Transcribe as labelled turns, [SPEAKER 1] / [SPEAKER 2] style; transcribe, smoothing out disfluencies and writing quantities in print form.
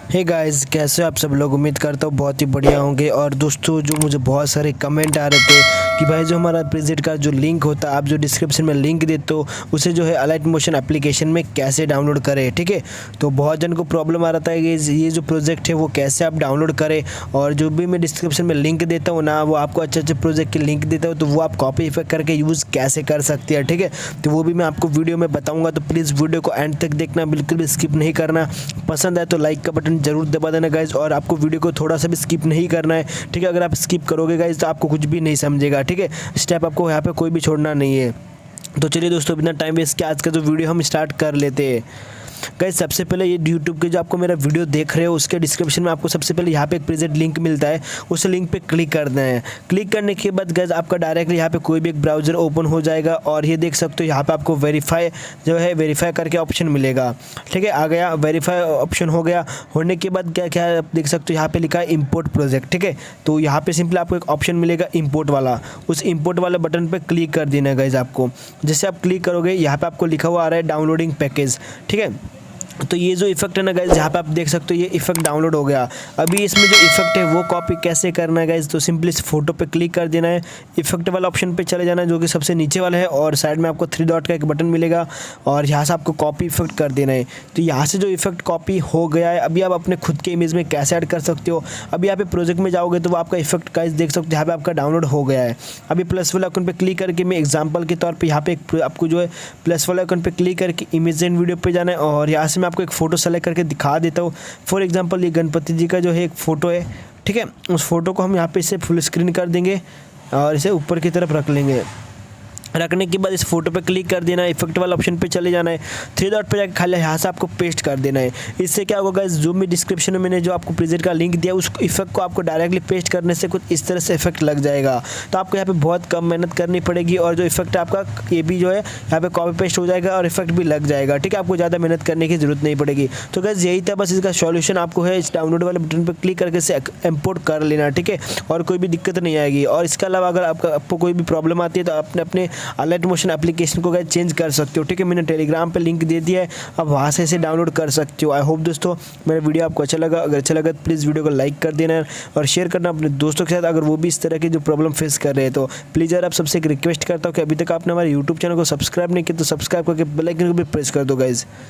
[SPEAKER 1] Hey guys, कैसे हो आप सब लोग। उम्मीद करता हूँ बहुत ही बढ़िया होंगे। और दोस्तों, जो मुझे बहुत सारे कमेंट आ रहे थे कि भाई जो हमारा प्रेजेंट का जो लिंक होता है, आप जो डिस्क्रिप्शन में लिंक देते हो उसे जो है अलाइट मोशन एप्लीकेशन में कैसे डाउनलोड करें। ठीक है, तो बहुत जन को प्रॉब्लम आ रहा था कि ये जो प्रोजेक्ट है वो कैसे आप डाउनलोड करें। और जो भी मैं डिस्क्रिप्शन में लिंक देता हूँ ना, वो आपको अच्छे अच्छे प्रोजेक्ट के लिंक देता हूँ, तो वो आप कॉपी इफेक्ट करके यूज़ कैसे कर सकते हैं। ठीक है, तो वो भी मैं आपको वीडियो में बताऊँगा, तो प्लीज़ वीडियो को एंड तक देखना, बिल्कुल भी स्किप नहीं करना। पसंद आए तो लाइक का बटन जरूर दबा देना गाइज, और आपको वीडियो को थोड़ा सा भी स्किप नहीं करना है। ठीक है, अगर आप स्किप करोगे गाइज तो आपको कुछ भी नहीं समझेगा। ठीक है, स्टेप आपको यहाँ पे कोई भी छोड़ना नहीं है। तो चलिए दोस्तों, बिना टाइम वेस्ट किए आज का जो वीडियो हम स्टार्ट कर लेते हैं। गाइस, सबसे पहले ये यूट्यूब के जो आपको मेरा वीडियो देख रहे हो उसके डिस्क्रिप्शन में आपको सबसे पहले यहाँ पे एक प्रेजेंट लिंक मिलता है, उस लिंक पे क्लिक करना है। क्लिक करने के बाद गाइस आपका डायरेक्टली यहाँ पे कोई भी एक ब्राउज़र ओपन हो जाएगा, और ये देख सकते हो यहाँ पे आपको वेरीफाई जो है वेरीफाई करके ऑप्शन मिलेगा। ठीक है, आ गया वेरीफाई ऑप्शन। हो गया, होने के बाद क्या क्या आप देख सकते हो यहाँ पे लिखा है इम्पोर्ट प्रोजेक्ट। ठीक है, तो यहाँ पे सिंपली आपको एक ऑप्शन मिलेगा इम्पोर्ट वाला, उस इम्पोर्ट वाले बटन पर क्लिक कर देना है गाइस आपको। जैसे आप क्लिक करोगे यहाँ पे आपको लिखा हुआ आ रहा है डाउनलोडिंग पैकेज। ठीक है, तो ये जो इफेक्ट है ना गाइज, यहाँ पे आप देख सकते हो ये इफेक्ट डाउनलोड हो गया। अभी इसमें जो इफेक्ट है वो कॉपी कैसे करना है गाइज, तो सिंपली इस फोटो पे क्लिक कर देना है, इफेक्ट वाला ऑप्शन पे चले जाना है जो कि सबसे नीचे वाला है, और साइड में आपको 3 डॉट का एक बटन मिलेगा, और यहाँ से आपको कॉपी इफेक्ट कर देना है। तो यहाँ से जो इफेक्ट कॉपी हो गया है, अभी आप अपने खुद के इमेज में कैसे ऐड कर सकते हो। अभी यहाँ पे प्रोजेक्ट में जाओगे तो वो आपका इफेक्ट गाइज देख सकते हो यहाँ पे आपका डाउनलोड हो गया है। अभी प्लस वाला आइकन पे क्लिक करके मैं एग्जाम्पल के तौर पर यहाँ पे आपको जो है प्लस वाला आइकन पे क्लिक करके इमेज एंड वीडियो पे जाना है, और यहाँ से मैं आपको एक फोटो सेलेक्ट करके दिखा देता हूँ। फॉर एग्जांपल ये गणपति जी का जो है एक फ़ोटो है। ठीक है, उस फोटो को हम यहाँ पे इसे फुल स्क्रीन कर देंगे और इसे ऊपर की तरफ रख लेंगे। रखने के बाद इस फोटो पे क्लिक कर देना है, इफेक्ट वाला ऑप्शन पे चले जाना है, 3 डॉट पे जाकर खाली यहाँ से आपको पेस्ट कर देना है। इससे क्या होगा गाइस, जो भी डिस्क्रिप्शन में मैंने जो आपको प्रेजेंट का लिंक दिया उस इफेक्ट को आपको डायरेक्टली पेस्ट करने से कुछ इस तरह से इफेक्ट लग जाएगा। तो आपको यहाँ पे बहुत कम मेहनत करनी पड़ेगी, और जो इफेक्ट आपका ये भी जो है यहाँ पे कॉपी पेस्ट हो जाएगा और इफेक्ट भी लग जाएगा। ठीक है, आपको ज़्यादा मेहनत करने की जरूरत नहीं पड़ेगी। तो गाइस यही था बस, इसका सॉल्यूशन आपको है इस डाउनलोड वाले बटन पर क्लिक करके इसे इम्पोर्ट कर लेना। ठीक है, और कोई भी दिक्कत नहीं आएगी। और इसके अलावा अगर आपको कोई भी प्रॉब्लम आती है तो आपने अपने अलाइट मोशन एप्लीकेशन को गाइस चेंज कर सकते हो। ठीक है, मैंने टेलीग्राम पे लिंक दे दिया है, अब वहाँ से इसे डाउनलोड कर सकते हो। आई होप दोस्तों मेरा वीडियो आपको अच्छा लगा। अगर अच्छा लगा तो प्लीज़ वीडियो को लाइक कर देना और शेयर करना अपने दोस्तों के साथ, अगर वो भी इस तरह की जो प्रॉब्लम फेस कर रहे हैं। तो प्लीज़ यार आप सबसे एक रिक्वेस्ट करता हूँ कि अभी तक आपने हमारे यूट्यूब चैनल को सब्सक्राइब नहीं किया तो सब्सक्राइब करके बेल आइकन को भी प्रेस कर दो गाइज़।